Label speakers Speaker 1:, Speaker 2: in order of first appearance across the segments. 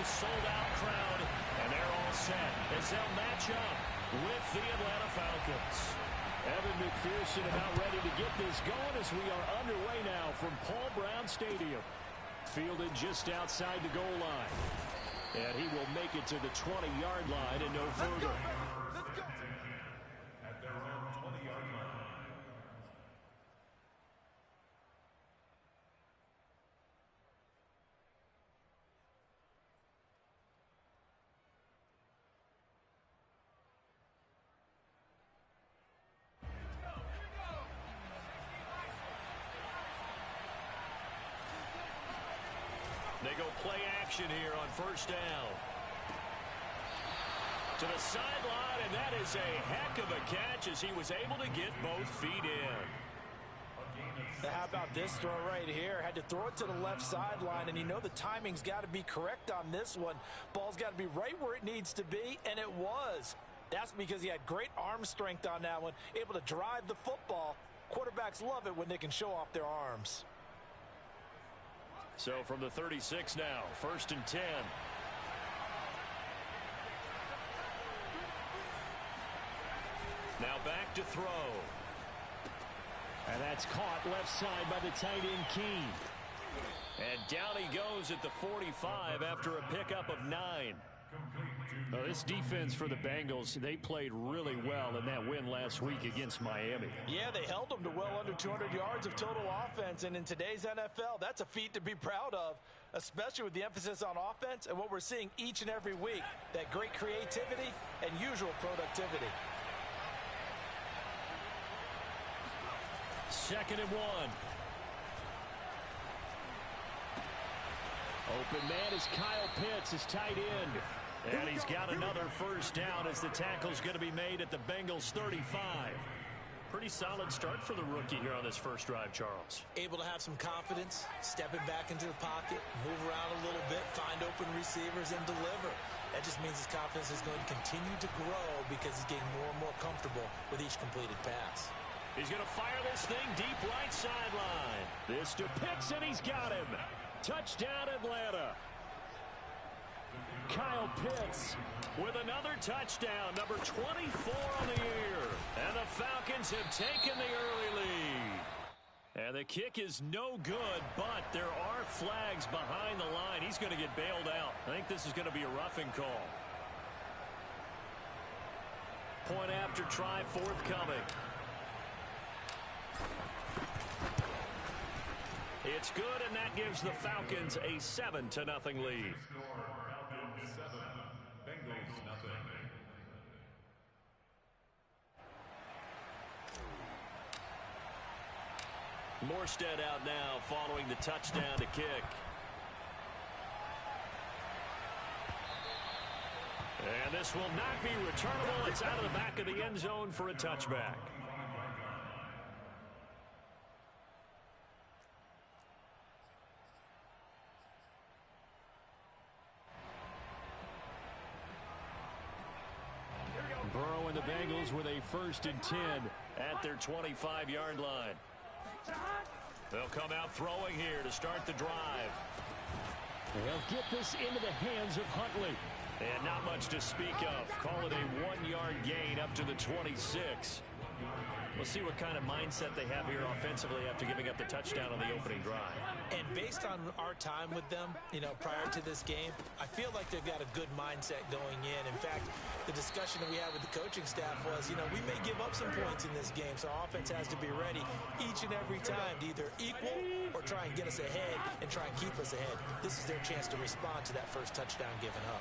Speaker 1: sold-out crowd, and they're all set as they'll match up with the Atlanta Falcons. Evan McPherson about ready to get this going as we are underway now from Paul Brown Stadium. Fielded just outside the goal line. And he will make it to the 20-yard line and no further.
Speaker 2: Let's go. At their own 20-yard line.
Speaker 1: They go play action here on first down. To the sideline, and that is a heck of a catch as he was able to get both feet in.
Speaker 3: How about this throw right here? Had to throw it to the left sideline, and you know the timing's got to be correct on this one. Ball's got to be right where it needs to be, and it was. That's because he had great arm strength on that one, able to drive the football. Quarterbacks love it when they can show off their arms.
Speaker 1: So from the 36 now, 1st and 10. Now back to throw. And that's caught left side by the tight end Key. And down he goes at the 45 after a pickup of 9. This defense for the Bengals, they played really well in that win last week against Miami.
Speaker 3: Yeah, they held them to well under 200 yards of total offense, and in today's NFL, that's a feat to be proud of, especially with the emphasis on offense and what we're seeing each and every week, that great creativity and usual productivity.
Speaker 1: 2nd and 1. Open man is Kyle Pitts, his tight end. And he's got another first down as the tackle's going to be made at the Bengals 35. Pretty solid start for the rookie here on this first drive, Charles.
Speaker 3: Able to have some confidence, stepping back into the pocket, move around a little bit, find open receivers, and deliver. That just means his confidence is going to continue to grow because he's getting more and more comfortable with each completed pass.
Speaker 1: He's going to fire this thing deep right sideline. This to Pitts, and he's got him. Touchdown, Atlanta. Kyle Pitts with another touchdown, number 24 on the year. And the Falcons have taken the early lead. And the kick is no good, but there are flags behind the line. He's going to get bailed out. I think this is going to be a roughing call. Point after try forthcoming. It's good, and that gives the Falcons a 7-0 lead. Morstead out now following the touchdown to kick. And this will not be returnable. It's out of the back of the end zone for a touchback. Burrow and the Bengals with a 1st and 10 at their 25-yard line. They'll come out throwing here to start the drive. They'll get this into the hands of Huntley. And not much to speak of. Call it a 1-yard gain up to the 26. We'll see what kind of mindset they have here offensively after giving up the touchdown on the opening drive.
Speaker 3: And based on our time with them, prior to this game, I feel like they've got a good mindset going in. In fact, the discussion that we had with the coaching staff was, we may give up some points in this game, so our offense has to be ready each and every time to either equal or try and get us ahead and try and keep us ahead. This is their chance to respond to that first touchdown given up.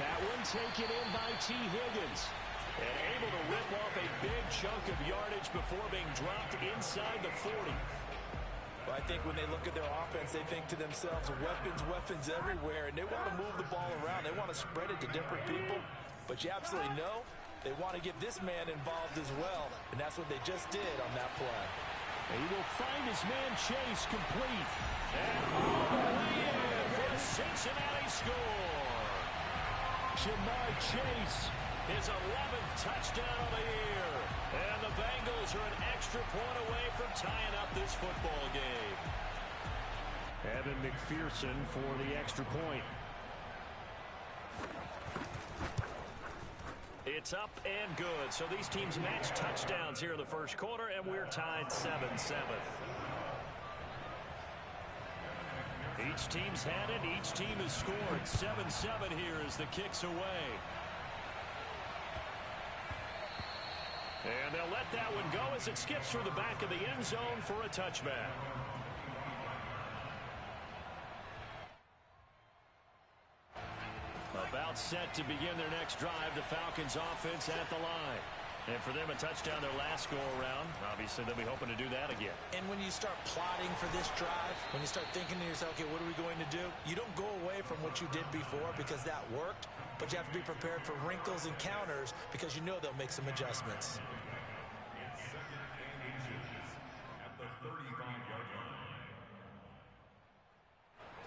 Speaker 1: That one taken in by T. Higgins. And able to rip off a big chunk of yardage before being dropped inside the 40.
Speaker 3: Well, I think when they look at their offense, they think to themselves, weapons everywhere, and they want to move the ball around. They want to spread it to different people, but you absolutely know they want to get this man involved as well, and that's what they just did on that play.
Speaker 1: And he will find his man Chase complete. And all the way in for a Cincinnati score. Ja'Marr Chase, his 11th touchdown of the year. And the Bengals are an extra point away from tying up this football game. Evan McPherson for the extra point. It's up and good. So these teams match touchdowns here in the first quarter, and we're tied 7-7. Each team's had it. Each team has scored. 7-7 here as the kick's away. And they'll let that one go as it skips through the back of the end zone for a touchback. About set to begin their next drive, the Falcons offense at the line. And for them, a touchdown their last go-around. Obviously, they'll be hoping to do that again.
Speaker 3: And when you start plotting for this drive, when you start thinking to yourself, okay, what are we going to do? You don't go away from what you did before because that worked, but you have to be prepared for wrinkles and counters because you know they'll make some adjustments.
Speaker 2: It's second and inches at the 35-yard line.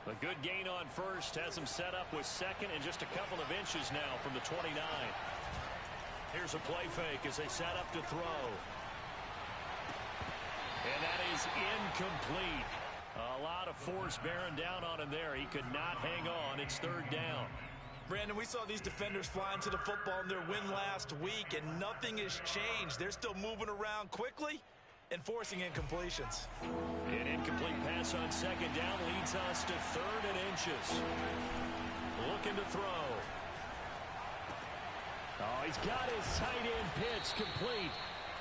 Speaker 1: A good gain on first has them set up with second and just a couple of inches now from the 29. Here's a play fake as they set up to throw. And that is incomplete. A lot of force bearing down on him there. He could not hang on. It's third down.
Speaker 3: Brandon, we saw these defenders flying to the football in their win last week, and nothing has changed. They're still moving around quickly and forcing incompletions.
Speaker 1: An incomplete pass on second down leads us to third and inches. Looking to throw. Oh, he's got his tight end pitch complete.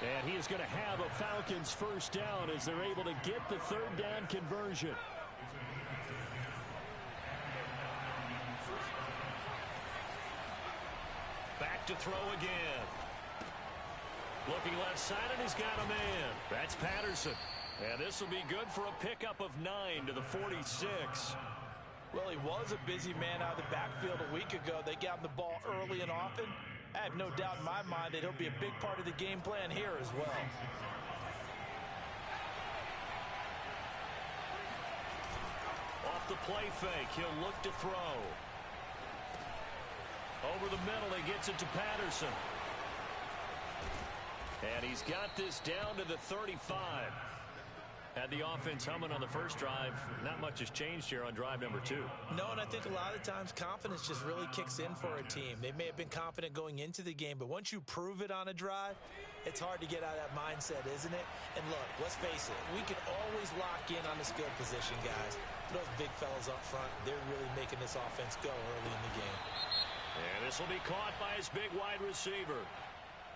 Speaker 1: And he is going to have a Falcons first down as they're able to get the third down conversion. Back to throw again. Looking left side, and he's got a man. That's Patterson. And this will be good for a pickup of 9 to the 46.
Speaker 3: Well, he was a busy man out of the backfield a week ago. They got him the ball early and often. I have no doubt in my mind that he'll be a big part of the game plan here as well.
Speaker 1: Off the play fake, he'll look to throw. Over the middle, he gets it to Patterson. And he's got this down to the 35. Had the offense humming on the first drive. Not much has changed here on drive number 2.
Speaker 3: No, and I think a lot of times confidence just really kicks in for a team. They may have been confident going into the game, but once you prove it on a drive, it's hard to get out of that mindset, isn't it? And look, let's face it, we can always lock in on this field position, guys. Those big fellas up front, they're really making this offense go early in the game.
Speaker 1: And this will be caught by his big wide receiver.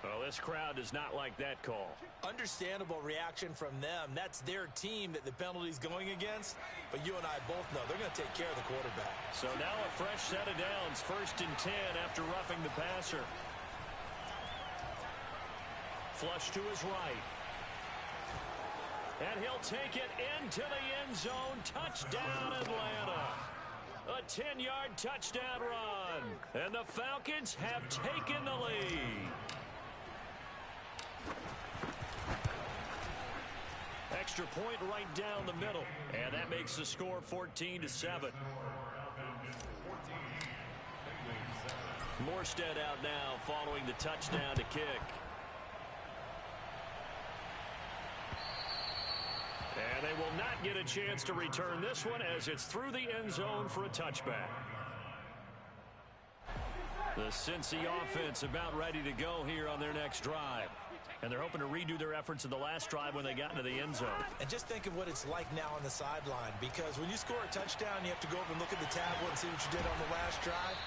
Speaker 1: Well, this crowd does not like that call.
Speaker 3: Understandable reaction from them. That's their team that the penalty's going against. But you and I both know they're going to take care of the quarterback.
Speaker 1: So now a fresh set of downs. 1st and 10 after roughing the passer. Flush to his right. And he'll take it into the end zone. Touchdown, Atlanta. A 10-yard touchdown run. And the Falcons have taken the lead. Extra point right down the middle. And that makes the score 14-7. Morstead out now following the touchdown to kick. And they will not get a chance to return this one as it's through the end zone for a touchback. The Cincy offense about ready to go here on their next drive. And they're hoping to redo their efforts in the last drive when they got into the end zone.
Speaker 3: And just think of what it's like now on the sideline, because when you score a touchdown, you have to go over and look at the tablet and see what you did on the last drive.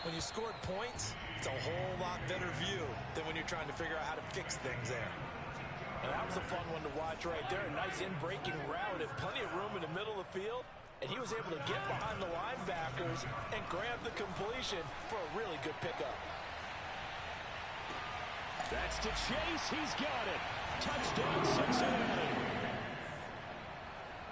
Speaker 3: When you scored points, it's a whole lot better view than when you're trying to figure out how to fix things there. And that was a fun one to watch right there. A nice in-breaking route and plenty of room in the middle of the field. And he was able to get behind the linebackers and grab the completion for a really good pickup.
Speaker 1: That's to Chase. He's got it. Touchdown, Cincinnati.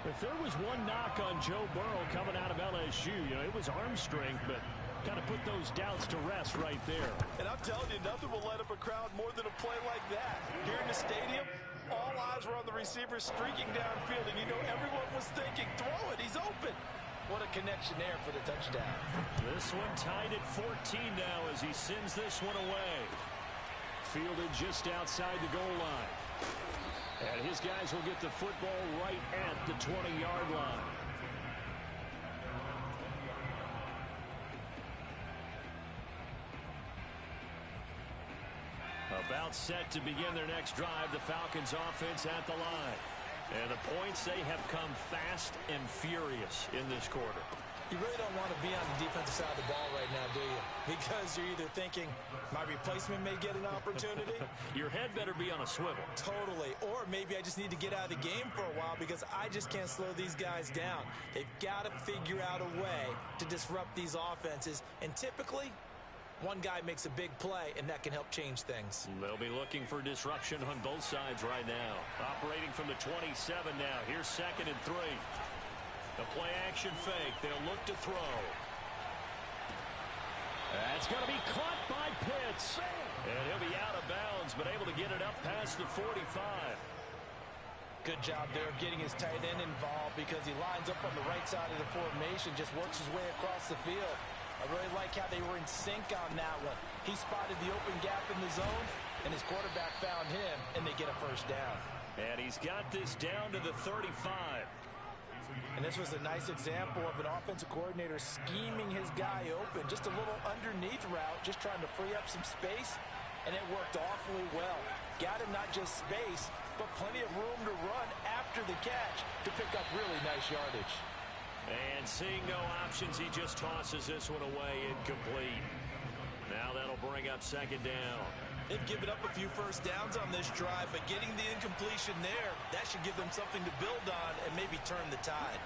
Speaker 1: If there was one knock on Joe Burrow coming out of LSU, it was arm strength, but kind of put those doubts to rest right there.
Speaker 3: And I'm telling you, nothing will light up a crowd more than a play like that. Here in the stadium, all eyes were on the receiver streaking downfield, and everyone was thinking, throw it, he's open. What a connection there for the touchdown.
Speaker 1: This one tied at 14 now as he sends this one away. Fielded just outside the goal line. And his guys will get the football right at the 20-yard line. About set to begin their next drive, the Falcons offense at the line. And the points, they have come fast and furious in this quarter.
Speaker 3: You really don't want to be on the defensive side of the ball right now, do you? Because you're either thinking, my replacement may get an opportunity.
Speaker 1: Your head better be on a swivel.
Speaker 3: Totally. Or maybe I just need to get out of the game for a while because I just can't slow these guys down. They've got to figure out a way to disrupt these offenses. And typically, one guy makes a big play, and that can help change things.
Speaker 1: They'll be looking for disruption on both sides right now. Operating from the 27 now. Here's 2nd and 3. The play action fake. They'll look to throw. That's going to be caught by Pitts. And he'll be out of bounds, but able to get it up past the 45.
Speaker 3: Good job there of getting his tight end involved because he lines up on the right side of the formation, just works his way across the field. I really like how they were in sync on that one. He spotted the open gap in the zone, and his quarterback found him, and they get a first down.
Speaker 1: And he's got this down to the 35.
Speaker 3: And this was a nice example of an offensive coordinator scheming his guy open. Just a little underneath route, just trying to free up some space, and it worked awfully well. Got him not just space, but plenty of room to run after the catch to pick up really nice yardage.
Speaker 1: And seeing no options, he just tosses this one away incomplete. Now that'll bring up 2nd down.
Speaker 3: They've given up a few first downs on this drive, but getting the incompletion there, that should give them something to build on and maybe turn the tide.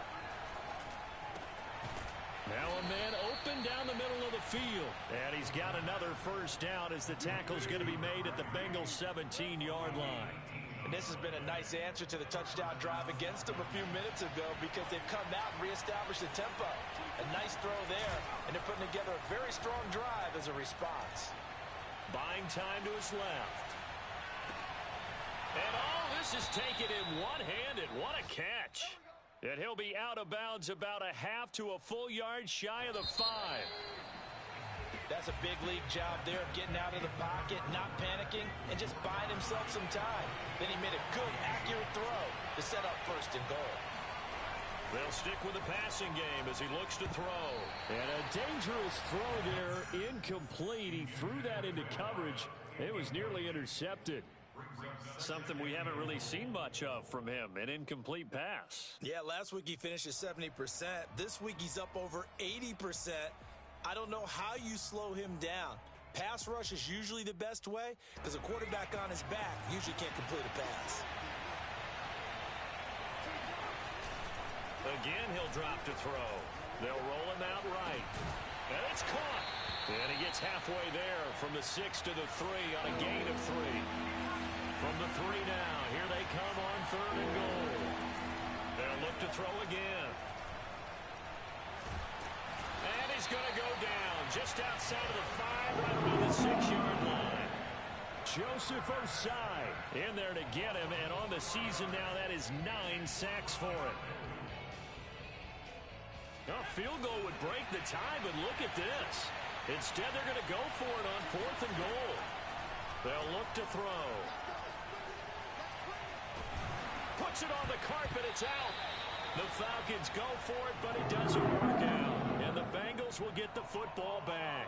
Speaker 1: Now a man open down the middle of the field. And he's got another first down as the tackle's going to be made at the Bengals' 17-yard line.
Speaker 3: And this has been a nice answer to the touchdown drive against them a few minutes ago because they've come out and reestablished the tempo. A nice throw there, and they're putting together a very strong drive as a response.
Speaker 1: Buying time to his left. And this is taken in one-handed. What a catch. And he'll be out of bounds about a half to a full yard shy of the 5.
Speaker 3: That's a big league job there of getting out of the pocket, not panicking, and just buying himself some time. Then he made a good, accurate throw to set up 1st and goal.
Speaker 1: They'll stick with the passing game as he looks to throw. And a dangerous throw there, incomplete. He threw that into coverage. It was nearly intercepted. Something we haven't really seen much of from him, an incomplete pass.
Speaker 3: Yeah, last week he finished at 70%. This week he's up over 80%. I don't know how you slow him down. Pass rush is usually the best way because a quarterback on his back usually can't complete a pass.
Speaker 1: Again, he'll drop to throw. They'll roll him out right. And it's caught. And he gets halfway there from the 6 to the 3 on a gain of 3. From the 3 now, here they come on 3rd and goal. They'll look to throw again. And he's going to go down just outside of the 5, right around the 6-yard line. Joseph Ossai in there to get him, and on the season now, that is 9 sacks for him. A field goal would break the tie, but look at this. Instead, they're going to go for it on 4th and goal. They'll look to throw. Puts it on the carpet. It's out. The Falcons go for it, but it doesn't work out. And the Bengals will get the football back.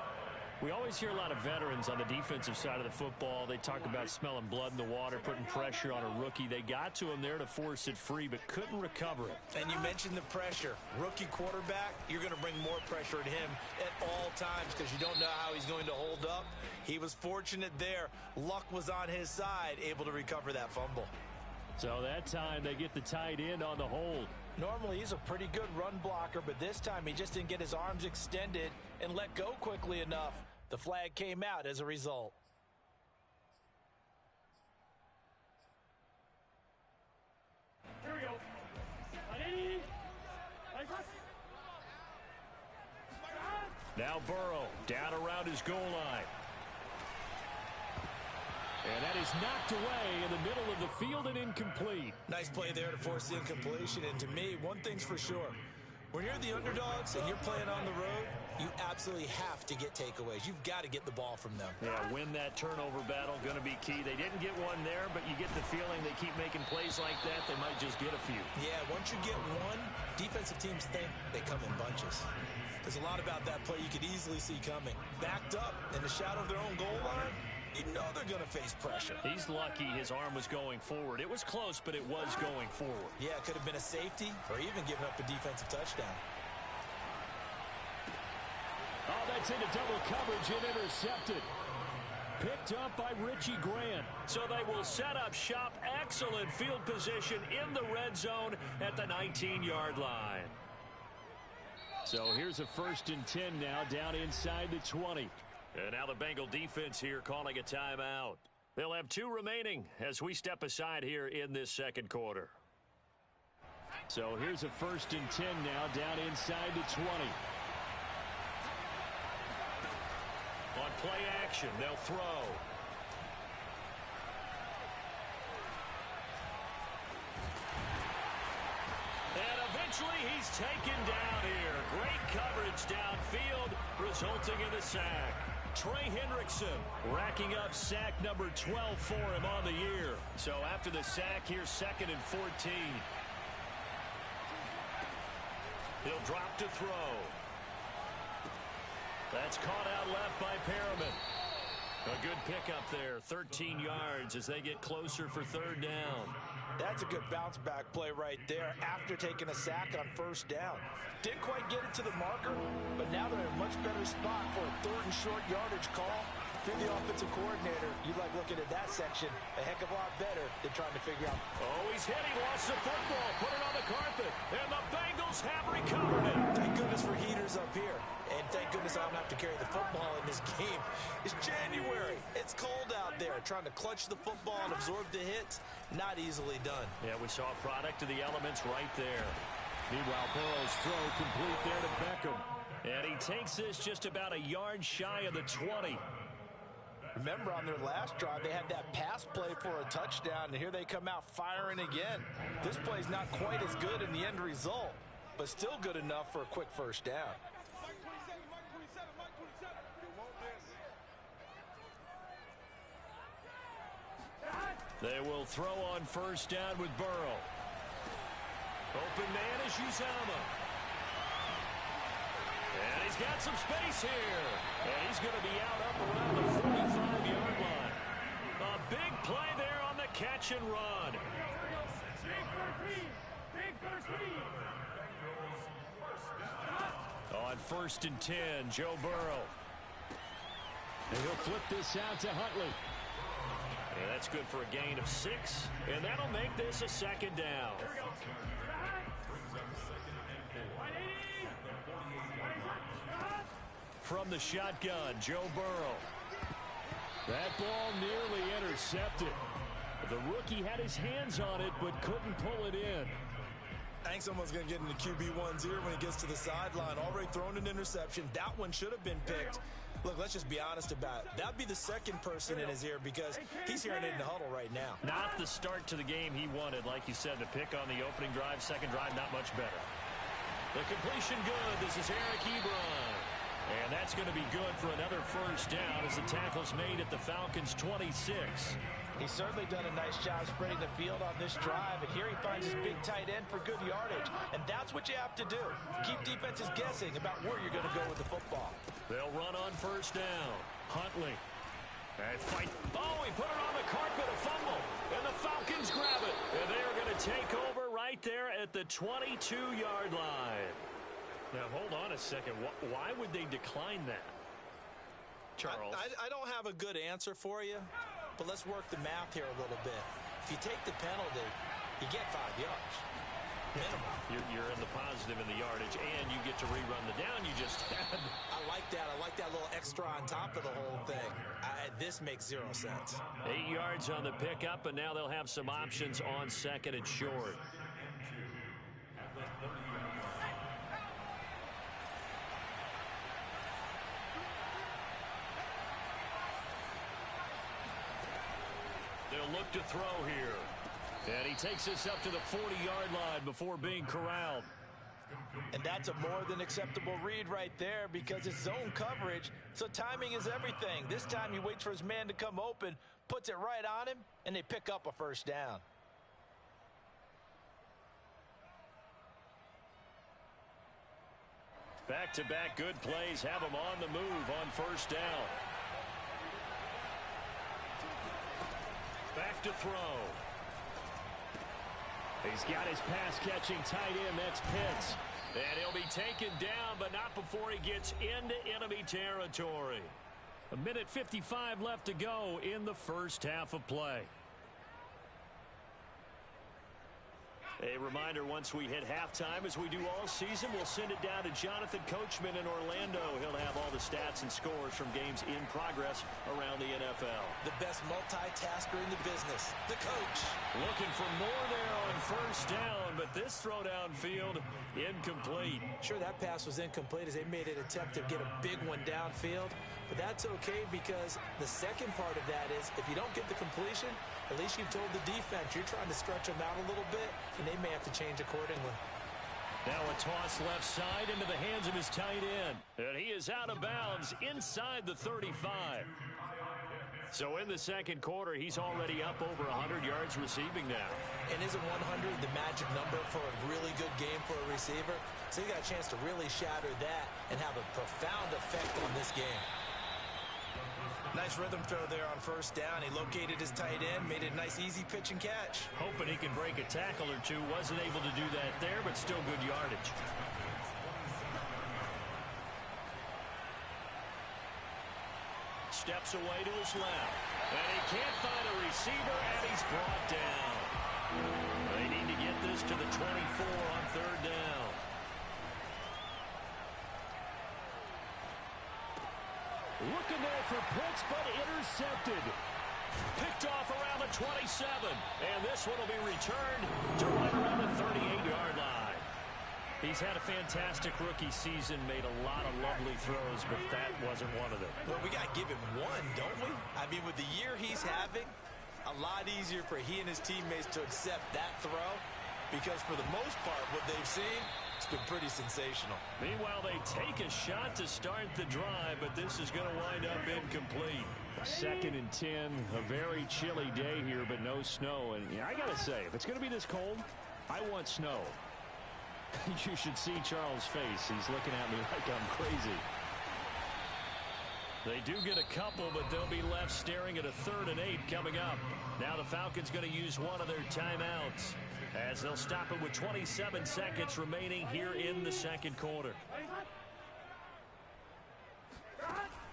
Speaker 1: We always hear a lot of veterans on the defensive side of the football. They talk about smelling blood in the water, putting pressure on a rookie. They got to him there to force it free, but couldn't recover it.
Speaker 3: And you mentioned the pressure. Rookie quarterback, you're going to bring more pressure at him at all times because you don't know how he's going to hold up. He was fortunate there. Luck was on his side, able to recover that fumble.
Speaker 1: So that time they get the tight end on the hold.
Speaker 3: Normally he's a pretty good run blocker, but this time he just didn't get his arms extended and let go quickly enough. The flag came out as a result.
Speaker 4: Here we go.
Speaker 1: Now Burrow down around his goal line. And that is knocked away in the middle of the field and incomplete.
Speaker 3: Nice play there to force the incompletion. And to me, one thing's for sure. When you're the underdogs and you're playing on the road, you absolutely have to get takeaways. You've got to get the ball from them.
Speaker 1: Yeah, win that turnover battle, going to be key. They didn't get one there, but you get the feeling they keep making plays like that, they might just get a few.
Speaker 3: Yeah, once you get one, defensive teams think they come in bunches. There's a lot about that play you could easily see coming. Backed up in the shadow of their own goal line, you know they're going to face pressure.
Speaker 1: He's lucky his arm was going forward. It was close, but it was going forward.
Speaker 3: Yeah, it could have been a safety or even giving up a defensive touchdown.
Speaker 5: Oh, that's into double coverage and intercepted. Picked up by Richie Grant.
Speaker 1: So they will set up shop. Excellent field position in the red zone at the 19-yard line.
Speaker 5: So here's a 1st and 10 now down inside the 20.
Speaker 1: And now the Bengal defense here calling a timeout. They'll have 2 remaining as we step aside here in this second quarter.
Speaker 5: So here's a 1st and 10 now down inside the 20.
Speaker 1: On play action, they'll throw. And eventually he's taken down here. Great coverage downfield, resulting in a sack. Trey Hendrickson racking up sack number 12 for him on the year. So after the sack, here's 2nd and 14. He'll drop to throw. That's caught out left by Perriman. A good pickup there, 13 yards as they get closer for 3rd down.
Speaker 3: That's a good bounce back play right there after taking a sack on 1st down. Didn't quite get it to the marker, but now they're in a much better spot for a 3rd and short yardage call. If you're the offensive coordinator, you like looking at that section a heck of a lot better than trying to figure out.
Speaker 1: Oh, he's hit. He lost the football. Put it on the carpet. And the Bengals have recovered it.
Speaker 3: Thank goodness for heaters up here. And thank goodness I don't have to carry the football in this game. It's January. It's cold out there. Trying to clutch the football and absorb the hits, not easily done.
Speaker 1: Yeah, we saw a product of the elements right there.
Speaker 5: Meanwhile, Burrow's throw complete there to Beckham.
Speaker 1: And he takes this just about a yard shy of the 20.
Speaker 3: Remember, on their last drive, they had that pass play for a touchdown, and here they come out firing again. This play's not quite as good in the end result, but still good enough for a quick 1st down.
Speaker 1: They will throw on 1st down with Burrow. Open man is Uzomah. And he's got some space here. And he's going to be out up around the 45-yard line. A big play there on the catch and run. On 1st and 10, Joe Burrow.
Speaker 5: And he'll flip this out to Huntley.
Speaker 1: And that's good for a gain of 6. And that'll make this a 2nd down. From the shotgun, Joe Burrow.
Speaker 5: That ball nearly intercepted. The rookie had his hands on it, but couldn't pull it in.
Speaker 3: I think someone's going to get into QB1-0 when he gets to the sideline. Already thrown an interception. That one should have been picked. Look, let's just be honest about it. That'd be the 2nd person in his ear because he's hearing it in the huddle right now.
Speaker 1: Not the start to the game he wanted. Like you said, the pick on the opening drive, 2nd drive, not much better. The completion good. This is Eric Ebron. And that's going to be good for another 1st down as the tackle's made at the Falcons' 26.
Speaker 3: He's certainly done a nice job spreading the field on this drive, and here he finds his big tight end for good yardage. And that's what you have to do. Keep defenses guessing about where you're going to go with the football.
Speaker 1: They'll run on 1st down. Huntley. And fight. Oh, he put it on the carpet, a fumble. And the Falcons grab it. And they are going to take over right there at the 22-yard line. Now, hold on a second. Why would they decline that? Charles.
Speaker 3: I don't have a good answer for you, but let's work the math here a little bit. If you take the penalty, you get 5 yards. Minimum.
Speaker 1: You're in the positive in the yardage, and you get to rerun the down you just had.
Speaker 3: I like that. I like that little extra on top of the whole thing. This makes 0 sense.
Speaker 1: 8 yards on the pickup, and now they'll have some options on 2nd and short. They'll look to throw here. And he takes this up to the 40-yard line before being corralled.
Speaker 3: And that's a more than acceptable read right there because it's zone coverage, so timing is everything. This time he waits for his man to come open, puts it right on him, and they pick up a 1st down. Back-to-back good plays have him on the move on 1st down.
Speaker 1: to throw.
Speaker 5: He's got his pass-catching tight end. That's Pitts.
Speaker 1: And he'll be taken down, but not before he gets into enemy territory.
Speaker 5: 1:55 left to go in the first half of play.
Speaker 1: A reminder, once we hit halftime, as we do all season, we'll send it down to Jonathan Coachman in Orlando. He'll have all the stats and scores from games in progress around the NFL.
Speaker 3: The best multitasker in the business, the coach.
Speaker 1: Looking for more there on first down, but this throw downfield, incomplete.
Speaker 3: Sure, that pass was incomplete as they made an attempt to get a big one downfield, but that's okay because the second part of that is if you don't get the completion, at least you've told the defense you're trying to stretch them out a little bit, and they may have to change accordingly.
Speaker 1: Now a toss left side into the hands of his tight end. And he is out of bounds inside the 35. So in the second quarter, he's already up over 100 yards receiving now.
Speaker 3: And isn't 100 the magic number for a really good game for a receiver? So he got a chance to really shatter that and have a profound effect on this game. Nice rhythm throw there on first down. He located his tight end, made it a nice easy pitch and catch.
Speaker 1: Hoping he can break a tackle or two. Wasn't able to do that there, but still good yardage. Steps away to his left. And he can't find a receiver, and he's brought down. They need to get this to the 24 on third down.
Speaker 5: Looking there for Pitts, but intercepted.
Speaker 1: Picked off around the 27. And this one will be returned to right around the 38-yard line. He's had a fantastic rookie season, made a lot of lovely throws, but that wasn't one of them.
Speaker 3: Well, we got to give him one, don't we? I mean, with the year he's having, a lot easier for he and his teammates to accept that throw because for the most part, what they've seen, it's been pretty sensational.
Speaker 1: Meanwhile, they take a shot to start the drive, but this is going to wind up incomplete.
Speaker 5: 2nd and 10, a very chilly day here, but no snow. And I got to say, if it's going to be this cold, I want snow. You should see Charles' face. He's looking at me like I'm crazy.
Speaker 1: They do get a couple, but they'll be left staring at a 3rd and 8 coming up. Now the Falcons going to use one of their timeouts as they'll stop it with 27 seconds remaining here in the second quarter.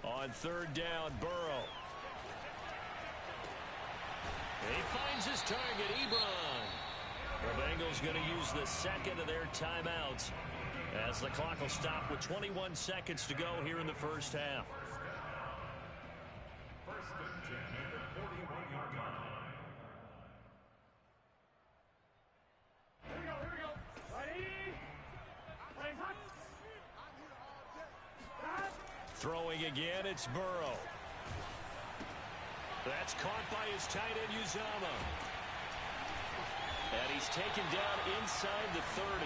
Speaker 1: On 3rd down, Burrow. He finds his target, Ebron. The Bengals going to use the second of their timeouts as the clock will stop with 21 seconds to go here in the first half.
Speaker 2: First and 10 at the 41-yard line.
Speaker 4: Here we go. Ready? Play hot.
Speaker 1: Throwing again, it's Burrow. That's caught by his tight end, Uzomah. And he's taken down inside the 30.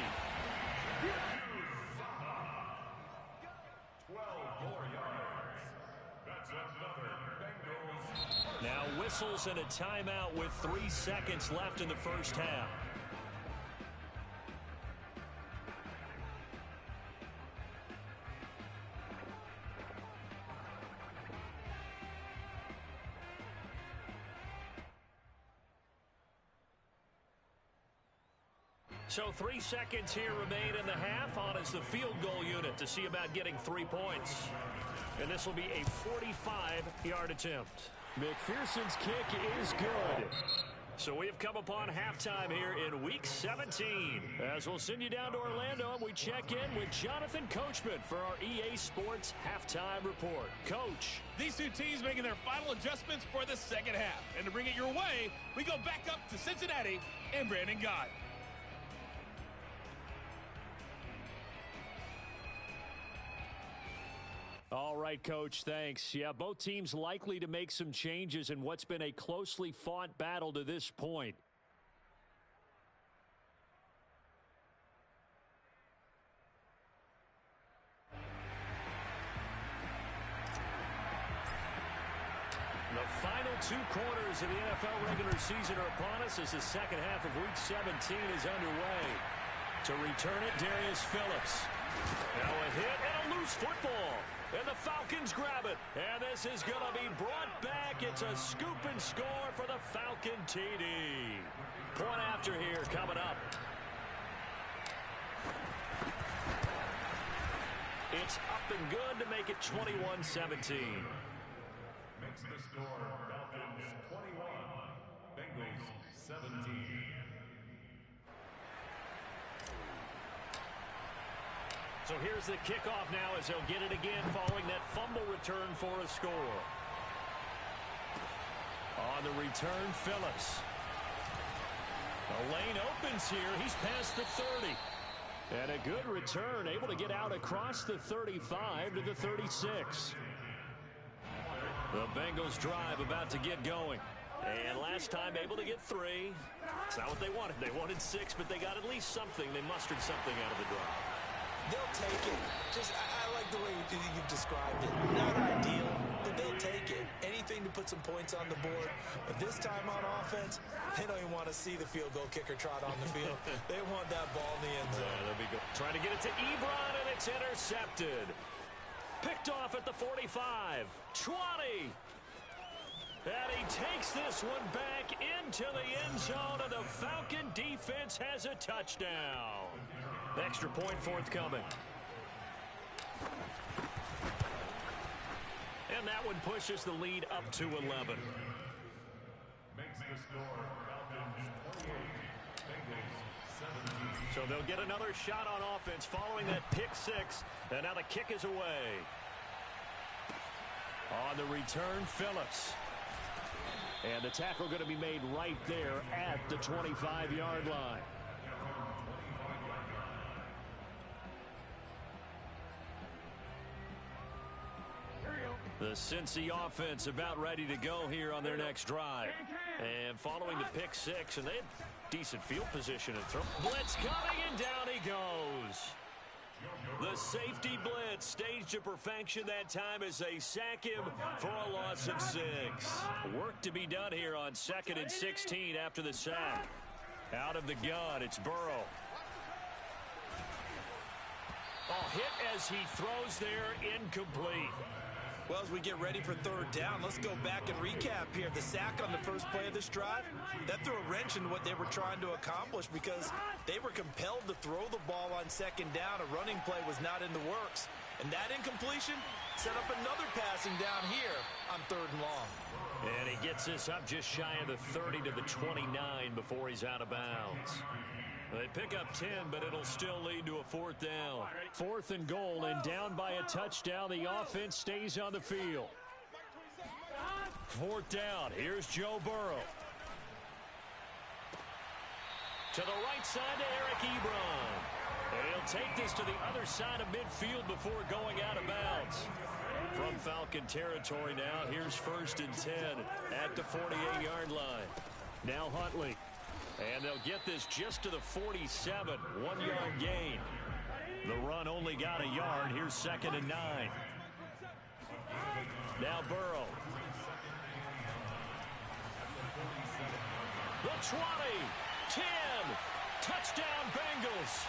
Speaker 2: 12 more yards. That's another Bengals.
Speaker 1: Now whistles and a timeout with 3 seconds left in the first half. So 3 seconds here remain in the half. On is the field goal unit to see about getting 3 points. And this will be a 45-yard attempt.
Speaker 5: McPherson's kick is good.
Speaker 1: So we have come upon halftime here in Week 17. As we'll send you down to Orlando and we check in with Jonathan Coachman for our EA Sports Halftime Report. Coach.
Speaker 6: These two teams making their final adjustments for the second half. And to bring it your way, we go back up to Cincinnati and Brandon Gott.
Speaker 5: All right, Coach, thanks. Yeah, both teams likely to make some changes in what's been a closely fought battle to this point.
Speaker 1: The final 2 quarters of the NFL regular season are upon us as the second half of Week 17 is underway. To return it, Darius Phillips. Now a hit and a loose football. And the The Falcons grab it. And this is going to be brought back. It's a scoop and score for the Falcon TD. Point after here coming up. It's up and good to make it 21-17.
Speaker 2: Makes the score Falcons 21, Bengals 17.
Speaker 1: So here's the kickoff now as they'll get it again following that fumble return for a score. On the return, Phillips. The lane opens here. He's past the 30. And a good return, able to get out across the 35 to the 36. The Bengals drive about to get going. And last time able to get 3. It's not what they wanted. They wanted 6, but they got at least something. They mustered something out of the drive.
Speaker 3: They'll take it. I like the way you've described it. Not ideal, but they'll take it. Anything to put some points on the board. But this time on offense, they don't even want to see the field goal kicker trot on the field. They want that ball in the end zone.
Speaker 1: That'll be good. Trying to get it to Ebron, and it's intercepted. Picked off at the 45. 20. And he takes this one back into the end zone, and the Falcon defense has a touchdown. Extra point forthcoming. And that one pushes the lead up to 11.
Speaker 2: Makes the score Falcons 28, Bengals 17.
Speaker 1: So they'll get another shot on offense following that pick 6. And now the kick is away. On the return, Phillips. And the tackle going to be made right there at the 25-yard line. The Cincy offense about ready to go here on their next drive. And following the pick 6, and they had decent field position and throw. Blitz coming, and down he goes. The safety blitz staged to perfection that time as they sack him for a loss of 6. Work to be done here on 2nd and 16 after the sack. Out of the gun, it's Burrow. Hit as he throws there, incomplete.
Speaker 3: Well, as we get ready for 3rd down, let's go back and recap here. The sack on the first play of this drive, that threw a wrench into what they were trying to accomplish because they were compelled to throw the ball on 2nd down. A running play was not in the works. And that incompletion set up another passing down here on 3rd and long.
Speaker 1: And he gets this up just shy of the 30 to the 29 before he's out of bounds. They pick up 10, but it'll still lead to a 4th down. 4th and goal, and down by a touchdown. The offense stays on the field. 4th down. Here's Joe Burrow. To the right side to Eric Ebron. And he'll take this to the other side of midfield before going out of bounds. From Falcon territory now, here's 1st and 10 at the 48-yard line. Now Huntley. And they'll get this just to the 47, 1-yard gain. The run only got a yard. Here's 2nd and 9. Now Burrow. The 20, 10, touchdown Bengals.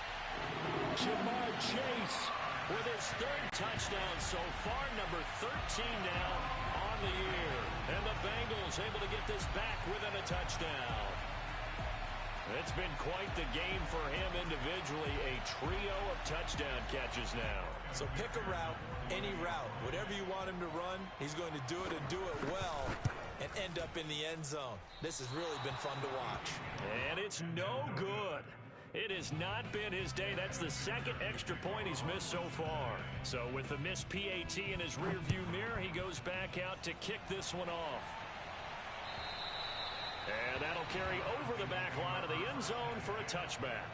Speaker 1: Jamar Chase with his 3rd touchdown so far, number 13 now on the year. And the Bengals able to get this back within a touchdown. It's been quite the game for him individually. A trio of touchdown catches now.
Speaker 3: So pick a route, any route. Whatever you want him to run, he's going to do it and do it well and end up in the end zone. This has really been fun to watch.
Speaker 1: And it's no good. It has not been his day. That's the 2nd extra point he's missed so far. So with the missed PAT in his rearview mirror, he goes back out to kick this one off. And that'll carry over the back line of the end zone for a touchback.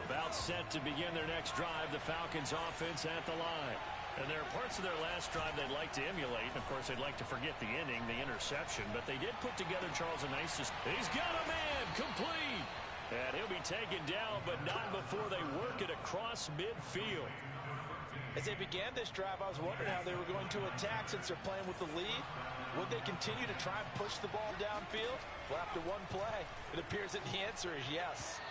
Speaker 1: About set to begin their next drive, the Falcons offense at the line. And there are parts of their last drive they'd like to emulate. Of course, they'd like to forget the inning, the interception. But they did put together Charles a nice system. He's got a man, complete. And he'll be taken down, but not before they work it across midfield.
Speaker 3: As they began this drive, I was wondering how they were going to attack since they're playing with the lead. Would they continue to try and push the ball downfield? Well, after one play, it appears that the answer is yes.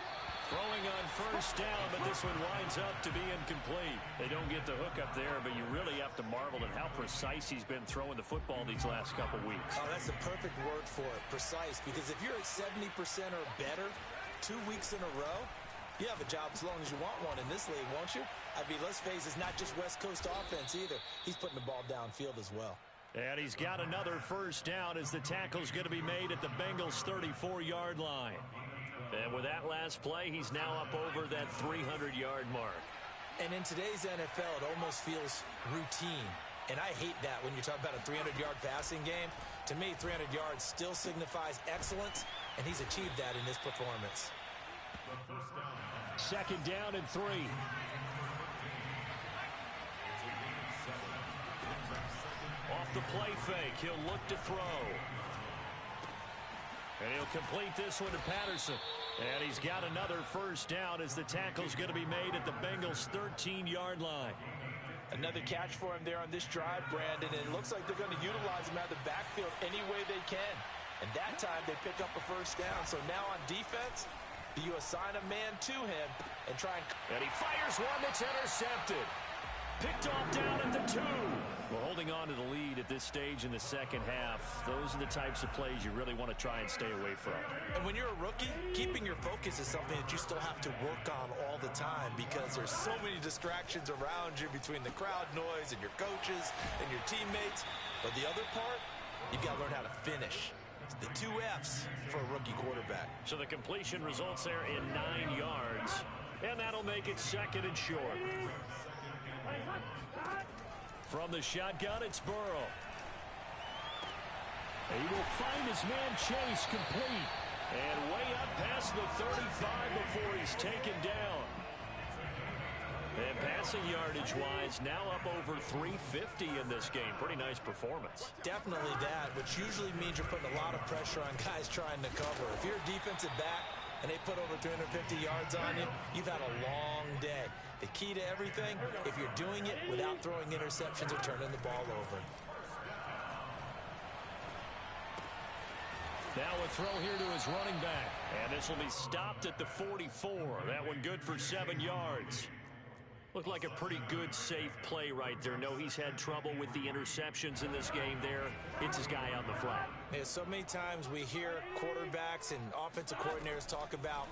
Speaker 1: Throwing on first down, but this one winds up to be incomplete. They don't get the hook up there, but you really have to marvel at how precise he's been throwing the football these last couple weeks.
Speaker 3: Oh, that's the perfect word for it, precise, because if you're at 70% or better 2 weeks in a row, you have a job as long as you want one in this league, won't you? I mean, let's face it, it's not just West Coast offense either. He's putting the ball downfield as well.
Speaker 1: And he's got another first down as the tackle's going to be made at the Bengals' 34-yard line. And with that last play, he's now up over that 300-yard mark.
Speaker 3: And in today's NFL, it almost feels routine. And I hate that when you talk about a 300-yard passing game. To me, 300 yards still signifies excellence, and he's achieved that in this performance.
Speaker 1: Second down and 3. Off the play fake, he'll look to throw. And he'll complete this one to Patterson. And he's got another first down as the tackle's going to be made at the Bengals' 13-yard line.
Speaker 3: Another catch for him there on this drive, Brandon, and it looks like they're going to utilize him out of the backfield any way they can. And that time they pick up a first down. So now on defense, do you assign a man to him and try and
Speaker 1: he fires one that's intercepted. Picked off down at the 2. Well, holding on to the lead at this stage in the second half, those are the types of plays you really want to try and stay away from.
Speaker 3: And when you're a rookie, keeping your focus is something that you still have to work on all the time because there's so many distractions around you between the crowd noise and your coaches and your teammates. But the other part, you've got to learn how to finish. It's the 2 F's for a rookie quarterback.
Speaker 1: So the completion results there in 9 yards, and that'll make it second and short. From the shotgun, it's Burrow. He will find his man Chase complete. And way up past the 35 before he's taken down. And passing yardage-wise, now up over 350 in this game. Pretty nice performance.
Speaker 3: Definitely that, which usually means you're putting a lot of pressure on guys trying to cover. If you're a defensive back and they put over 350 yards on you, you've had a long day. The key to everything, if you're doing it without throwing interceptions or turning the ball over.
Speaker 1: Now a throw here to his running back. And this will be stopped at the 44. That one good for 7 yards. Looked like a pretty good, safe play right there. No, he's had trouble with the interceptions in this game there. It's his guy on the flat.
Speaker 3: Yeah, so many times we hear quarterbacks and offensive coordinators talk about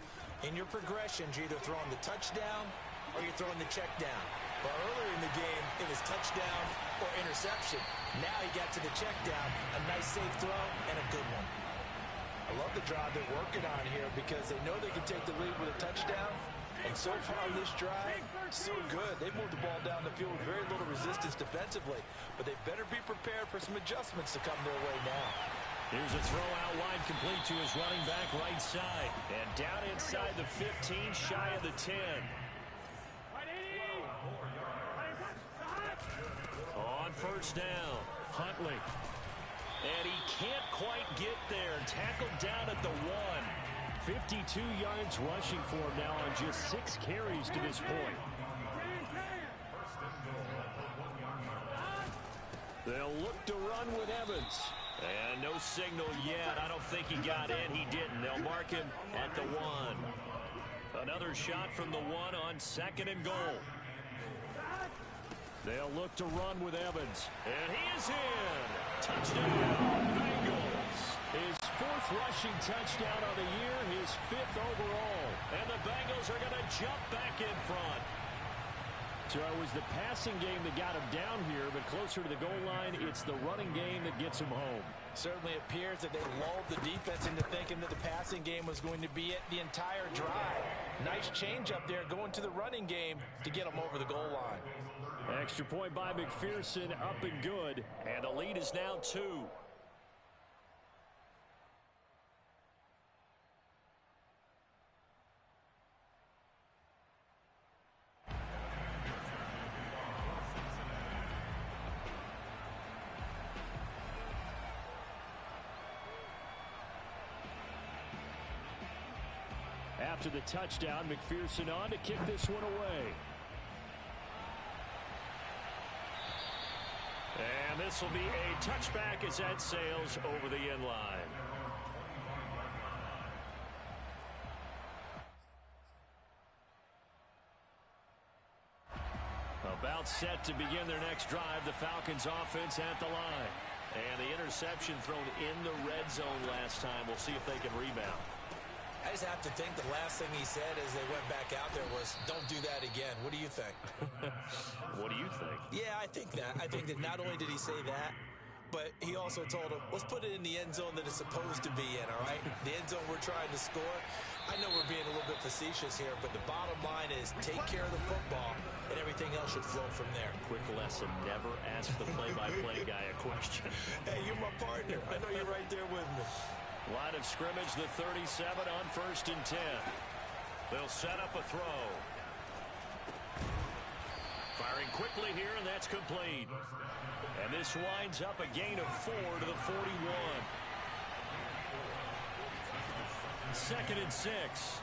Speaker 3: in your progressions, you're either throwing the touchdown or you're throwing the check down. But earlier in the game, it was touchdown or interception. Now he got to the check down, a nice safe throw, and a good one. I love the drive they're working on here because they know they can take the lead with a touchdown. And so far this drive, so good. They moved the ball down the field with very little resistance defensively. But they better be prepared for some adjustments to come their way now.
Speaker 1: Here's a throw out wide complete to his running back right side. And down inside the 15, shy of the 10. On first down, Huntley. And he can't quite get there. Tackled down at the 1. 52 yards rushing for him now on just 6 carries to this point. They'll look to run with Evans. And no signal yet. I don't think he got in. He didn't. They'll mark him at the 1. Another shot from the 1 on second and goal. They'll look to run with Evans. And he is in. Touchdown, Bengals. His 4th rushing touchdown of the year, his 5th overall. And the Bengals are going to jump back in front. So it was the passing game that got him down here, but closer to the goal line, it's the running game that gets him home.
Speaker 3: Certainly appears that they lulled the defense into thinking that the passing game was going to be it the entire drive. Nice change up there going to the running game to get them over the goal line.
Speaker 1: Extra point by McPherson, up and good. And the lead is now 2. After the touchdown, McPherson on to kick this one away. And this will be a touchback as that sails over the end line. About set to begin their next drive, the Falcons offense at the line. And the interception thrown in the red zone last time. We'll see if they can rebound.
Speaker 3: I just have to think the last thing he said as they went back out there was, don't do that again. What do you think?
Speaker 1: What do you think?
Speaker 3: Yeah, I think that. I think that not only did he say that, but he also told him, let's put it in the end zone that it's supposed to be in, all right? The end zone we're trying to score. I know we're being a little bit facetious here, but the bottom line is take care of the football, and everything else should flow from there.
Speaker 1: Quick lesson, never ask the play-by-play guy a question.
Speaker 3: Hey, you're my partner. I know you're right there with me.
Speaker 1: Line of scrimmage, the 37 on 1st and 10. They'll set up a throw. Firing quickly here, and that's complete. And this winds up a gain of 4 to the 41. 2nd and 6.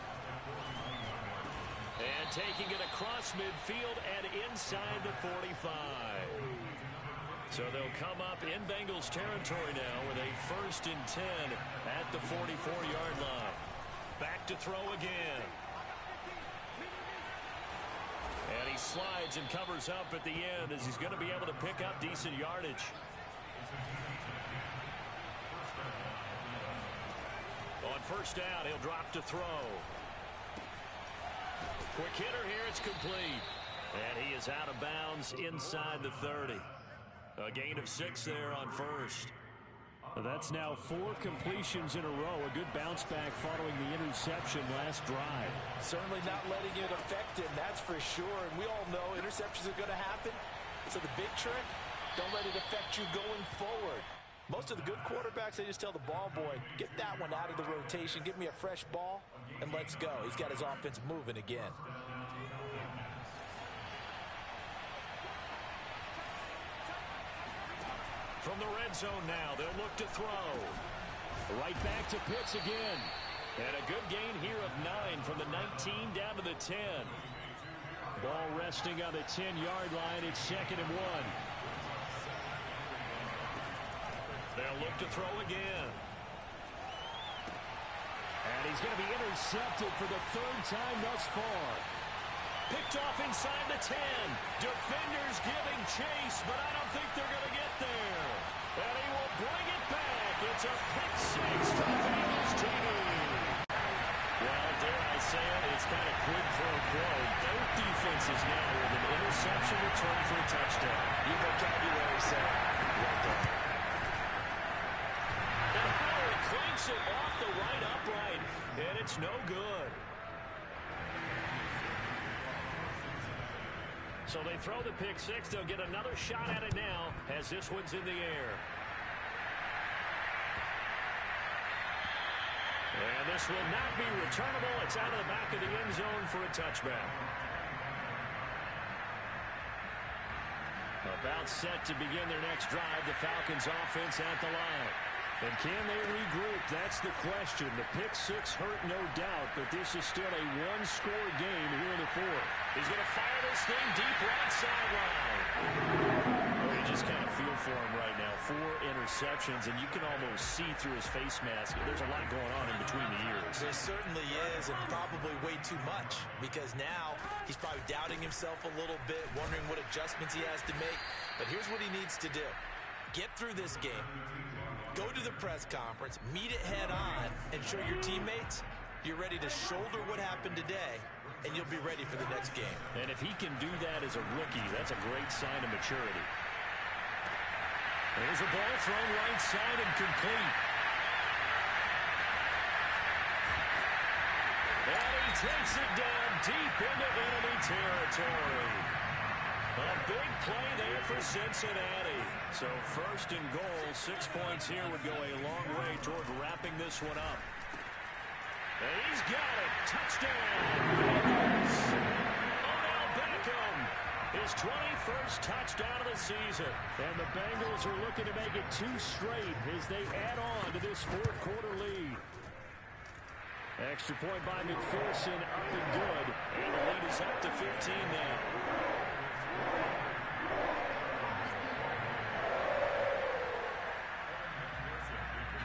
Speaker 1: And taking it across midfield and inside the 45. So they'll come up in Bengals territory now with a 1st and 10 at the 44-yard line. Back to throw again. And he slides and covers up at the end as he's going to be able to pick up decent yardage. On 1st down, he'll drop to throw. Quick hitter here, it's complete. And he is out of bounds inside the 30. A gain of 6 there on 1st.
Speaker 5: That's now 4 completions in a row. A good bounce back following the interception last drive.
Speaker 3: Certainly not letting it affect him, that's for sure. And we all know interceptions are going to happen. So the big trick, don't let it affect you going forward. Most of the good quarterbacks, they just tell the ball boy, get that one out of the rotation, give me a fresh ball, and let's go. He's got his offense moving again.
Speaker 1: From the red zone now, they'll look to throw. Right back to Pitts again. And a good gain here of 9 from the 19 down to the 10. Ball resting on the 10-yard line. It's 2nd and 1. They'll look to throw again. And he's going to be intercepted for the 3rd time thus far. Picked off inside the 10. Defenders giving chase, but I don't think they're going to get there. And he will bring it back. It's a pick 6 to the Bengals TV. Well, dare I say it, it's kind of quid pro quo. Both defenses now with an interception return for a touchdown.
Speaker 3: Your vocabulary said right there.
Speaker 1: And Howard cranks it off the right upright, and it's no good. So they throw the pick 6. They'll get another shot at it now as this one's in the air. And this will not be returnable. It's out of the back of the end zone for a touchback. About set to begin their next drive. The Falcons offense at the line. And can they regroup? That's the question. The pick 6 hurt, no doubt, but this is still a one-score game here in the 4th. He's going to fire this thing deep right sideline. Oh, you just kind of feel for him right now. 4 interceptions, and you can almost see through his face mask. There's a lot going on in between the ears.
Speaker 3: There certainly is, and probably way too much, because now he's probably doubting himself a little bit, wondering what adjustments he has to make. But here's what he needs to do. Get through this game. Go to the press conference, meet it head on, and show your teammates you're ready to shoulder what happened today, and you'll be ready for the next game.
Speaker 1: And if he can do that as a rookie, that's a great sign of maturity. There's a ball thrown right side and complete. And he takes it down deep into enemy territory. A big play there for Cincinnati. So 1st and goal, 6 points here would go a long way toward wrapping this one up. And he's got it. Touchdown. Bengals. Odell Beckham. His 21st touchdown of the season. And the Bengals are looking to make it 2 straight as they add on to this 4th quarter lead. Extra point by McPherson, up and good. And the lead is up to 15 now.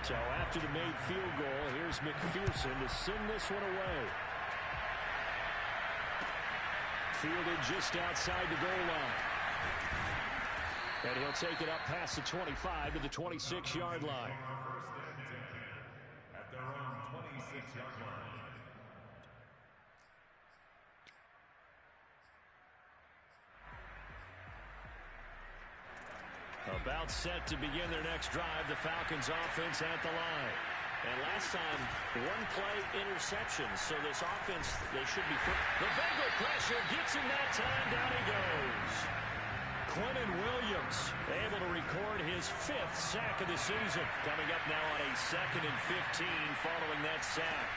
Speaker 1: So after the made field goal, here's McPherson to send this one away. Fielded just outside the goal line.
Speaker 5: And he'll take it up past the 25 to the 26-yard line.
Speaker 2: First and 10 at their own 26-yard line.
Speaker 1: About set to begin their next drive, the Falcons offense at the line. And last time, one play interception, so this offense, they should be fit. The Bengal pressure gets him that time, down he goes. Quentin Williams able to record his 5th sack of the season. Coming up now on a 2nd and 15 following that sack.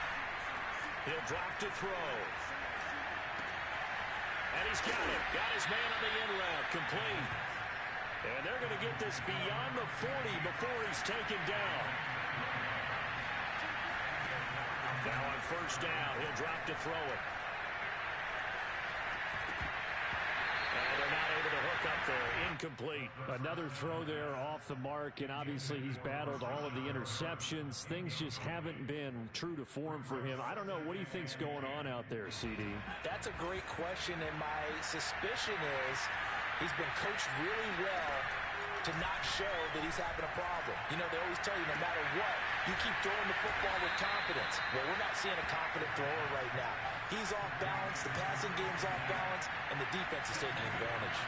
Speaker 1: He'll drop to throw. And he's got it. Got his man on the end route, complete. And they're going to get this beyond the 40 before he's taken down. Now on first down, he'll drop to throw it. And they're not able to hook up there. Incomplete.
Speaker 5: Another throw there off the mark, and obviously he's battled all of the interceptions. Things just haven't been true to form for him. I don't know. What do you think's going on out there, CD?
Speaker 3: That's a great question, and my suspicion is he's been coached really well to not show that he's having a problem. You know, they always tell you no matter what, you keep throwing the football with confidence. Well, we're not seeing a confident thrower right now. He's off balance, the passing game's off balance, and the defense is taking advantage.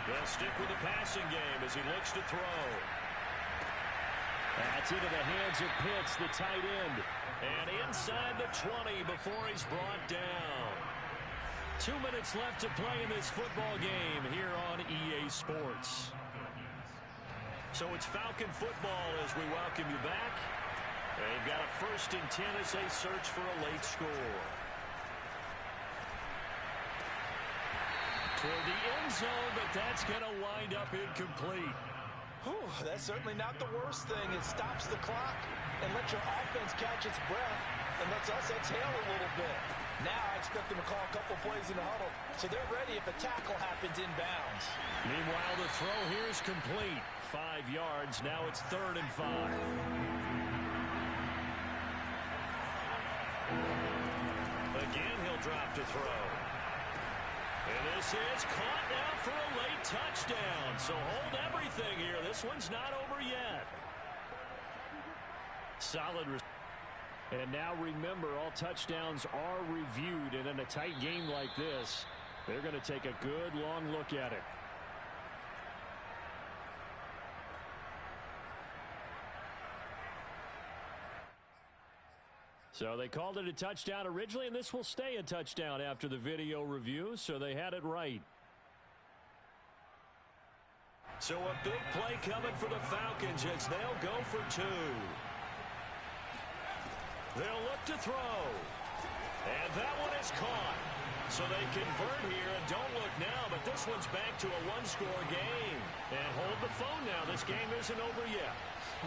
Speaker 1: They'll stick with the passing game as he looks to throw.
Speaker 5: That's into the hands of Pitts, the tight end.
Speaker 1: And inside the 20 before he's brought down. 2 minutes left to play in this football game here on EA Sports. So it's Falcon football as we welcome you back. They've got a 1st and 10 as they search for a late score. Toward the end zone, but that's going to wind up incomplete.
Speaker 3: Whew, that's certainly not the worst thing. It stops the clock and lets your offense catch its breath and lets us exhale a little bit. Now I expect them to call a couple plays in the huddle, so they're ready if a tackle happens inbounds.
Speaker 1: Meanwhile, the throw here is complete. 5 yards. Now it's 3rd and 5. Again, he'll drop to throw. And this is caught now for a late touchdown. So hold everything here. This one's not over yet. Solid.
Speaker 5: And now remember, all touchdowns are reviewed, and in a tight game like this, they're going to take a good long look at it. So they called it a touchdown originally, and this will stay a touchdown after the video review, so they had it right.
Speaker 1: So a big play coming for the Falcons as they'll go for 2. They'll look to throw. And that one is caught. So they convert here and don't look now, but this one's back to a 1-score game. And hold the phone now. This game isn't over yet.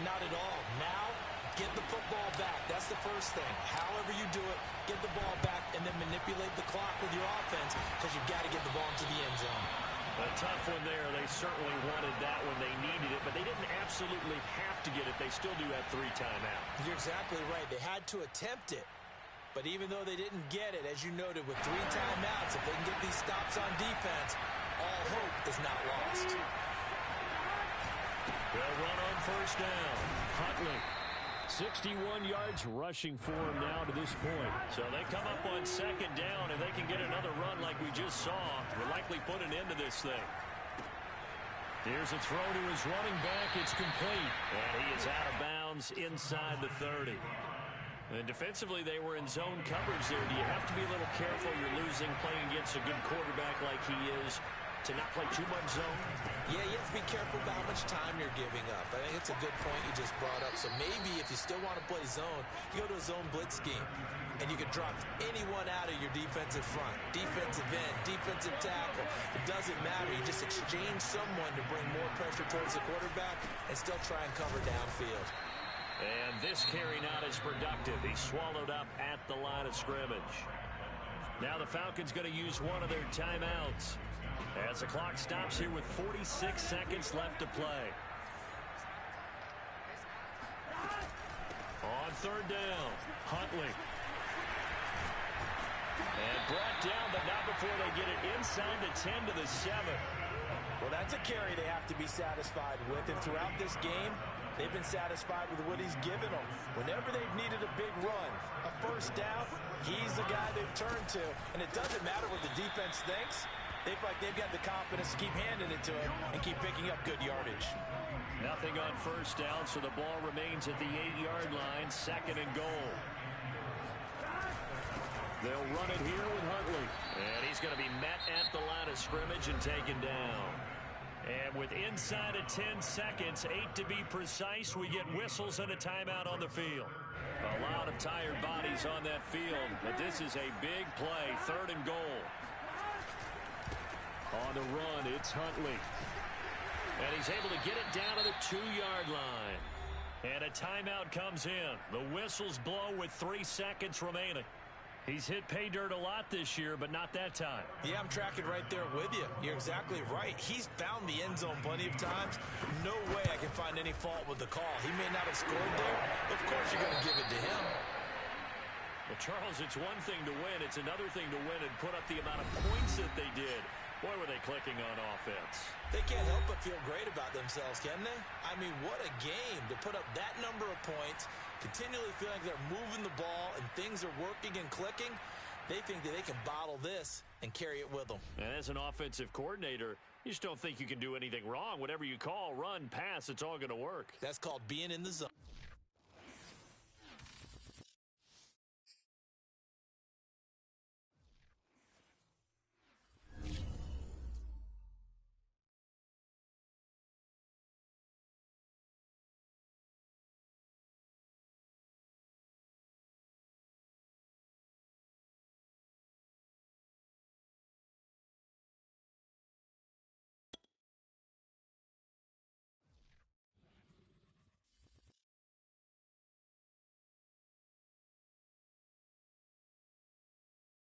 Speaker 3: Not at all. Now, get the football back. That's the first thing. However you do it, get the ball back and then manipulate the clock with your offense because you've got to get the ball into the end zone.
Speaker 1: A tough one there. They certainly wanted that when they needed it, but they didn't absolutely have to get it. They still do have 3 timeouts.
Speaker 3: You're exactly right. They had to attempt it. But even though they didn't get it, as you noted, with 3 timeouts, if they can get these stops on defense, all hope is not lost.
Speaker 1: They'll run on first down.
Speaker 5: Huntley, 61 yards rushing for him now to this point.
Speaker 1: So they come up on second down, and they can get another run like we just saw. We'll likely put an end to this thing. Here's a throw to his running back. It's complete. And he is out of bounds inside the 30. And defensively, they were in zone coverage there. Do you have to be a little careful? You're losing playing against a good quarterback like he is to not play too much zone?
Speaker 3: Yeah, you have to be careful about how much time you're giving up. I think it's a good point you just brought up. So maybe if you still want to play zone, you go to a zone blitz scheme. And you can drop anyone out of your defensive front. Defensive end, defensive tackle. It doesn't matter. You just exchange someone to bring more pressure towards the quarterback and still try and cover downfield.
Speaker 1: And this carry not as productive. He's swallowed up at the line of scrimmage. Now the Falcons going to use one of their timeouts as the clock stops here with 46 seconds left to play. On third down, Huntley. And brought down, but not before they get it inside the 10 to the 7.
Speaker 3: Well, that's a carry they have to be satisfied with. And throughout this game, they've been satisfied with what he's given them. Whenever they've needed a big run, a first down, he's the guy they've turned to. And it doesn't matter what the defense thinks. They feel like they've got the confidence to keep handing it to him and keep picking up good yardage.
Speaker 1: Nothing on first down, so the ball remains at the 8-yard line, 2nd and goal. They'll run it here with Huntley. And he's going to be met at the line of scrimmage and taken down. And with inside of 10 seconds, 8 to be precise, we get whistles and a timeout on the field. A lot of tired bodies on that field, but this is a big play, 3rd and goal. On the run, it's Huntley. And he's able to get it down to the 2-yard line. And a timeout comes in. The whistles blow with 3 seconds remaining. He's hit pay dirt a lot this year, but not that time.
Speaker 3: Yeah, I'm tracking right there with you. You're exactly right. He's found the end zone plenty of times. No way I can find any fault with the call. He may not have scored there. Of course you're going to give it to him.
Speaker 1: Well, Charles, it's one thing to win. It's another thing to win and put up the amount of points that they did. Boy, were they clicking on offense.
Speaker 3: They can't help but feel great about themselves, can they? I mean, what a game to put up that number of points, continually feeling like they're moving the ball and things are working and clicking. They think that they can bottle this and carry it with them.
Speaker 1: And as an offensive coordinator, you just don't think you can do anything wrong. Whatever you call, run, pass, it's all going to work.
Speaker 3: That's called being in the zone.